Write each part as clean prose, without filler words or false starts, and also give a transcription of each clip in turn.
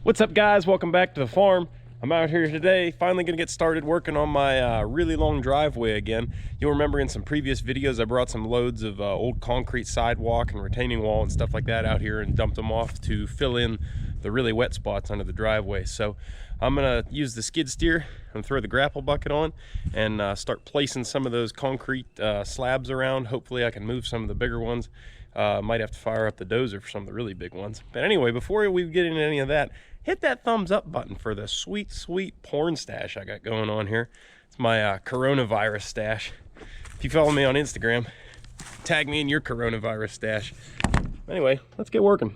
What's up, guys? Welcome back to the farm. I'm out here today, finally gonna get started working on my really long driveway again. You'll remember in some previous videos I brought some loads of old concrete sidewalk and retaining wall and stuff like that out here and dumped them off to fill in the really wet spots under the driveway. So I'm gonna use the skid steer and throw the grapple bucket on and start placing some of those concrete slabs around. Hopefully I can move some of the bigger ones. Might have to fire up the dozer for some of the really big ones. But anyway, before we get into any of that, hit that thumbs up button for the sweet, sweet porn stash I got going on here. It's my coronavirus stash. If you follow me on Instagram, tag me in your coronavirus stash. Anyway, let's get working.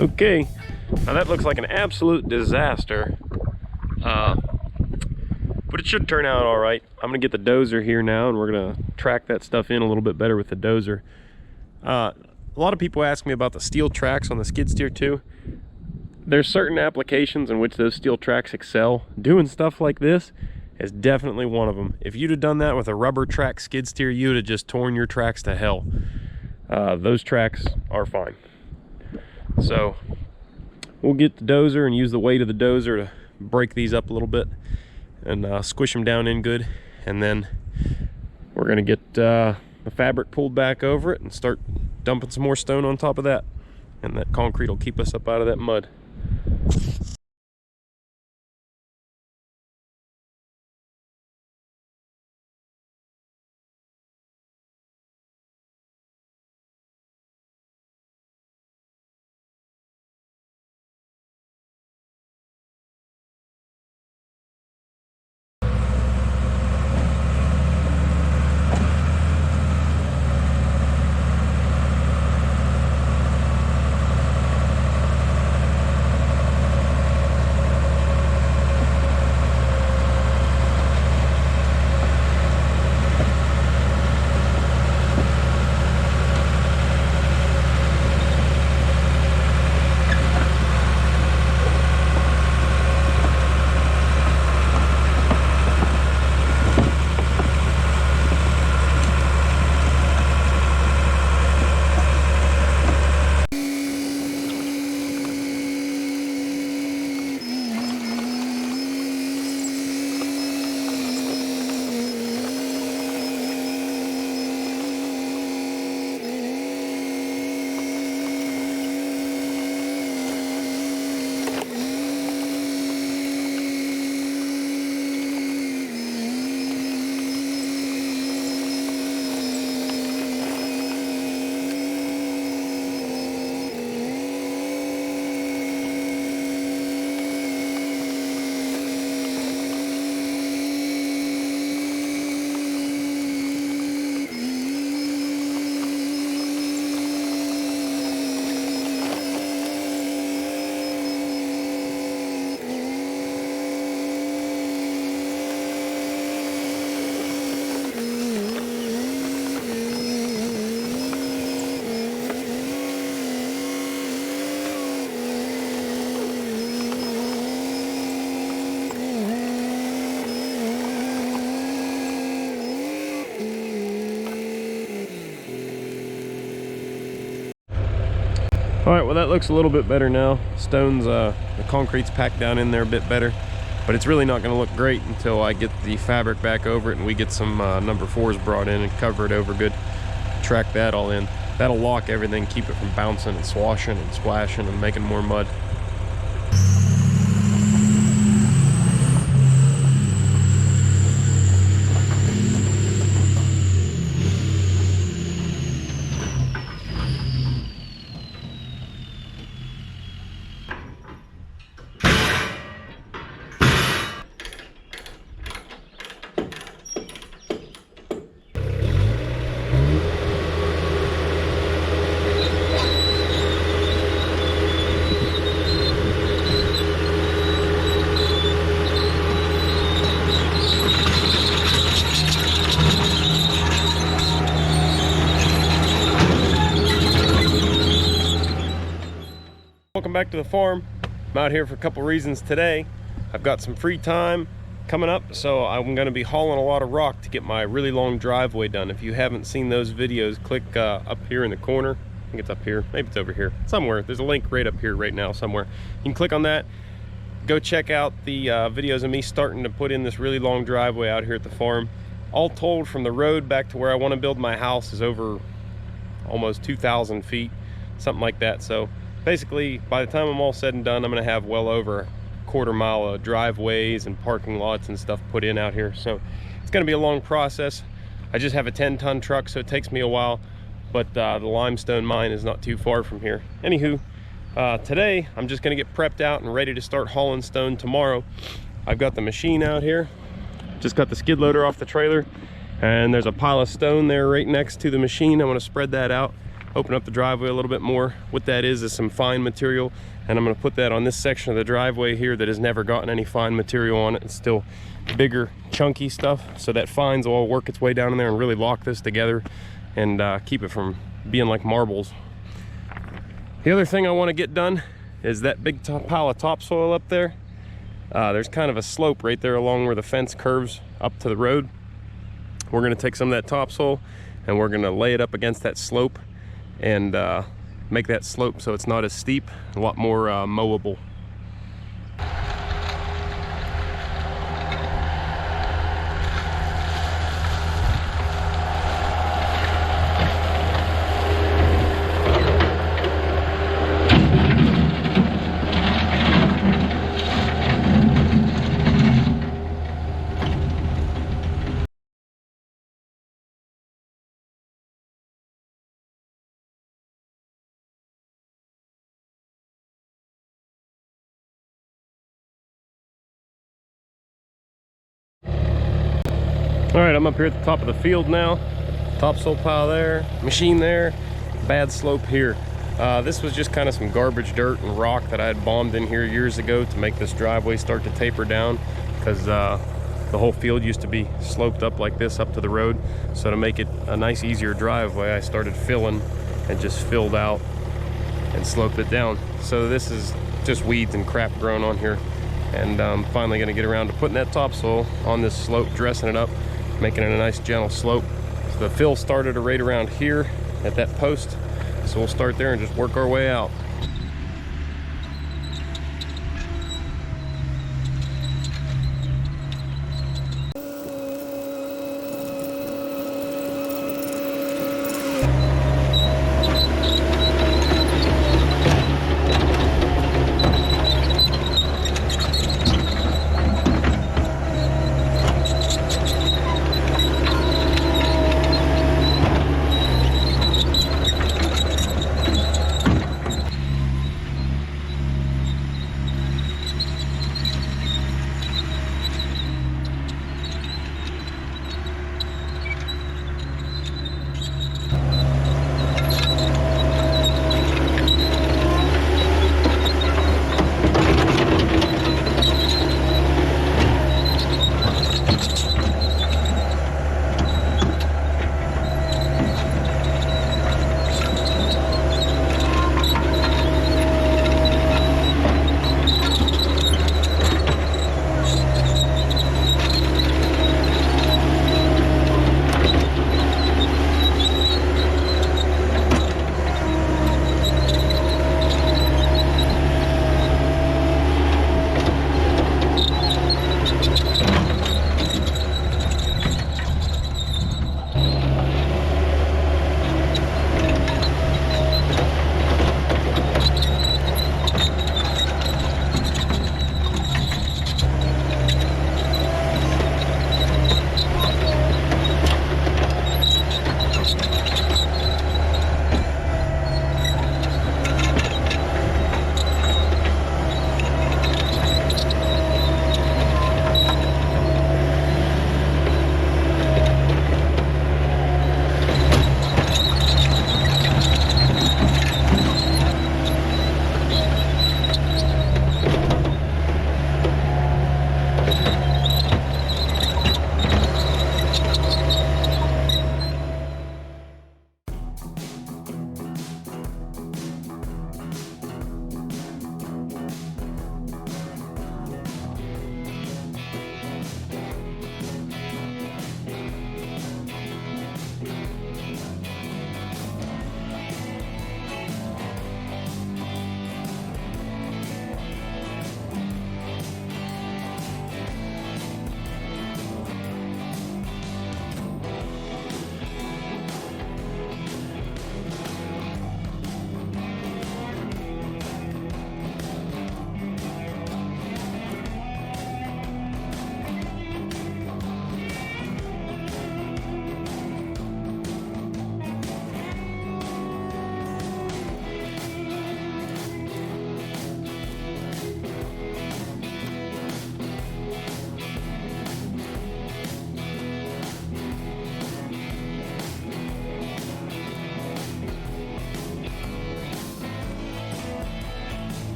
Okay, now that looks like an absolute disaster, but it should turn out all right. I'm gonna get the dozer here now, and we're gonna track that stuff in a little bit better with the dozer. A lot of people ask me about the steel tracks on the skid steer too. There's certain applications in which those steel tracks excel. Doing stuff like this is definitely one of them. If you'd have done that with a rubber track skid steer, you'd have just torn your tracks to hell. Those tracks are fine. So we'll get the dozer and use the weight of the dozer to break these up a little bit and squish them down in good, and then we're gonna get the fabric pulled back over it and start dumping some more stone on top of that, and that concrete will keep us up out of that mud. All right, well that looks a little bit better now. Stones, the concrete's packed down in there a bit better, but it's really not gonna look great until I get the fabric back over it and we get some number 4s brought in and cover it over good, track that all in. That'll lock everything, keep it from bouncing and swashing and splashing and making more mud. Welcome back to the farm. I'm out here for a couple reasons today. I've got some free time coming up, so I'm going to be hauling a lot of rock to get my really long driveway done. If you haven't seen those videos, click up here in the corner. I think it's up here, maybe it's over here somewhere. There's a link right up here right now somewhere. You can click on that, go check out the videos of me starting to put in this really long driveway out here at the farm. All told, from the road back to where I want to build my house is over almost 2,000 feet, something like that. So basically, by the time I'm all said and done, I'm gonna have well over a quarter-mile of driveways and parking lots and stuff put in out here. So it's gonna be a long process. I just have a 10-ton truck, so it takes me a while, but the limestone mine is not too far from here. Anywho, today I'm just gonna get prepped out and ready to start hauling stone tomorrow. I've got the machine out here, just got the skid loader off the trailer, and there's a pile of stone there right next to the machine. I want to spread that out open up the driveway a little bit more. What that is some fine material, and I'm going to put that on this section of the driveway here that has never gotten any fine material on it. It's still bigger, chunky stuff, so that fines will all work its way down in there and really lock this together and keep it from being like marbles. The other thing I want to get done is that big pile of topsoil up there. There's kind of a slope right there along where the fence curves up to the road. We're going to take some of that topsoil and we're going to lay it up against that slope and make that slope so it's not as steep, a lot more mowable. All right, I'm up here at the top of the field now. Topsoil pile there, machine there, bad slope here. This was just kind of some garbage dirt and rock that I had bombed in here years ago to make this driveway start to taper down, because the whole field used to be sloped up like this up to the road. So to make it a nice, easier driveway, I started filling and just filled out and sloped it down. So this is just weeds and crap growing on here. And I'm finally gonna get around to putting that topsoil on this slope, dressing it up, making it a nice gentle slope. So the fill started right around here at that post. So we'll start there and just work our way out.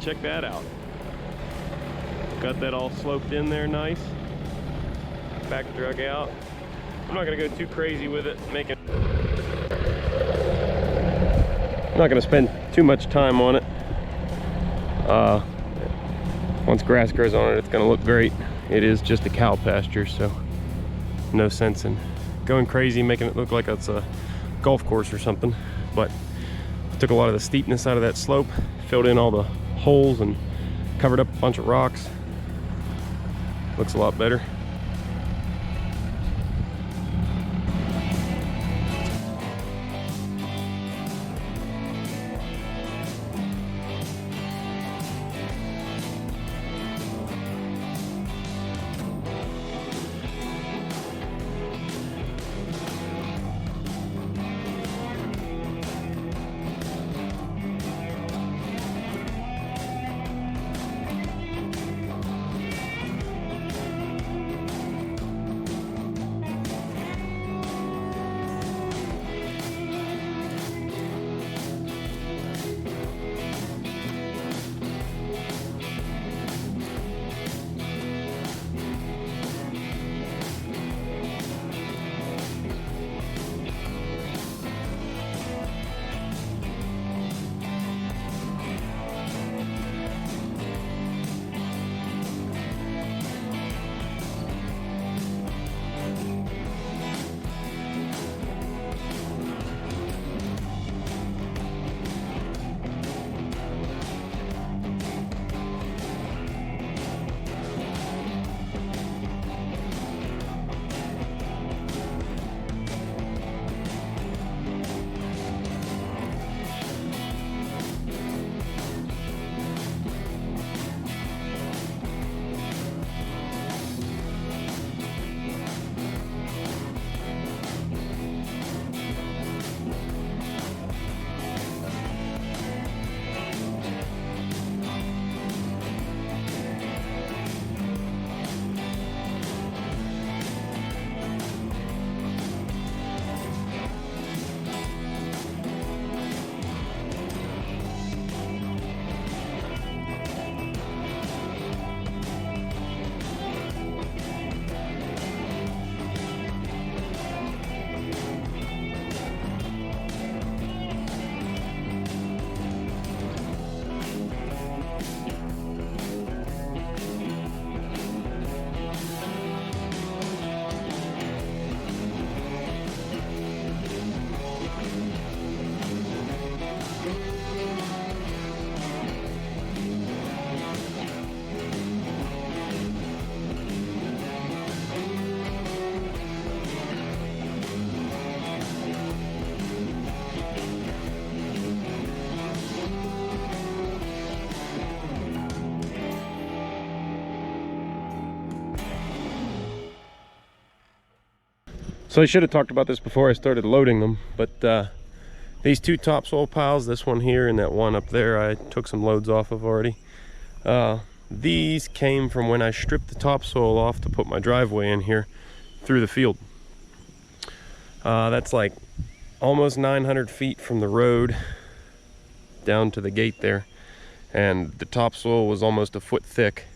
check that out. Got that all sloped in there nice. Back drug out. I'm not gonna go too crazy with it, I'm not gonna spend too much time on it. Once grass grows on it, it's gonna look great. It is just a cow pasture, so no sense in going crazy, making it look like it's a golf course or something. But took a lot of the steepness out of that slope, filled in all the holes and covered up a bunch of rocks. Looks a lot better. So I should have talked about this before I started loading them, but these two topsoil piles, this one here and that one up there, I took some loads off of already. These came from when I stripped the topsoil off to put my driveway in here through the field. That's like almost 900 feet from the road down to the gate there, and the topsoil was almost a foot thick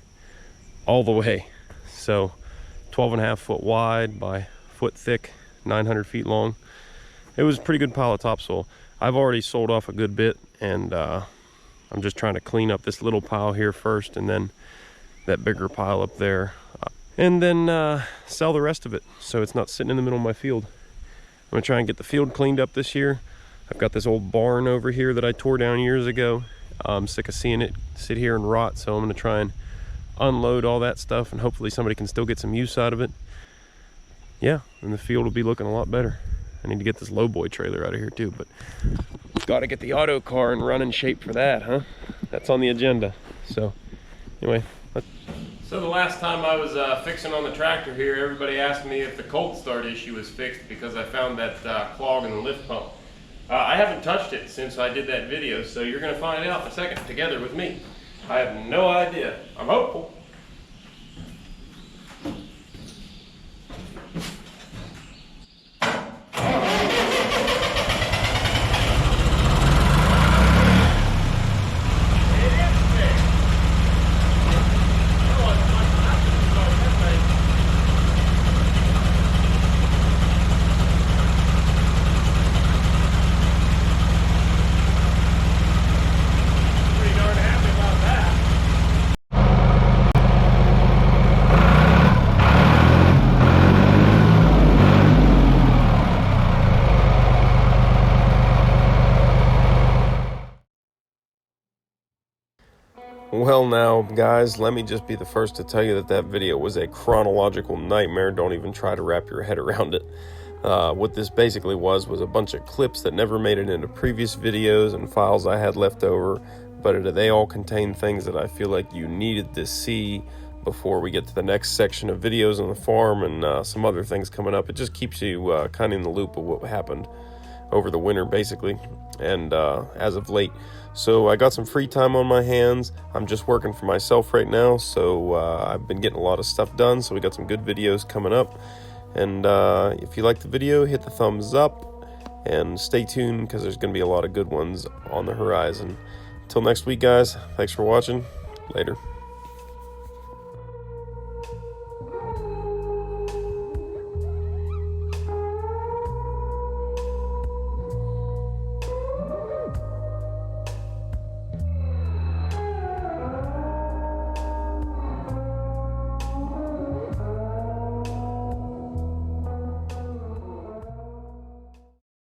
all the way. So 12.5 foot wide by foot thick, 900 feet long. It was a pretty good pile of topsoil. I've already sold off a good bit, and I'm just trying to clean up this little pile here first, and then that bigger pile up there, and then sell the rest of it so it's not sitting in the middle of my field. I'm gonna try and get the field cleaned up this year. I've got this old barn over here that I tore down years ago. I'm sick of seeing it sit here and rot, so I'm gonna try and unload all that stuff, and hopefully somebody can still get some use out of it. Yeah, and the field will be looking a lot better. I need to get this lowboy trailer out of here too, but got to get the auto car in running shape for that, huh? That's on the agenda. So anyway, so the last time I was fixing on the tractor here, everybody asked me if the cold start issue was fixed because I found that clog in the lift pump. I haven't touched it since I did that video, so you're going to find out in a second together with me. I have no idea. I'm hopeful. It is fixed. Well now, guys, let me just be the first to tell you that that video was a chronological nightmare. Don't even try to wrap your head around it. What this basically was a bunch of clips that never made it into previous videos and files I had left over, but they all contain things that I feel like you needed to see before we get to the next section of videos on the farm and some other things coming up. It just keeps you kind of in the loop of what happened over the winter, basically, and as of late. So I got some free time on my hands. I'm just working for myself right now, so I've been getting a lot of stuff done, so we got some good videos coming up. And if you like the video, hit the thumbs up and stay tuned, because there's going to be a lot of good ones on the horizon. Until next week, guys, thanks for watching. Later.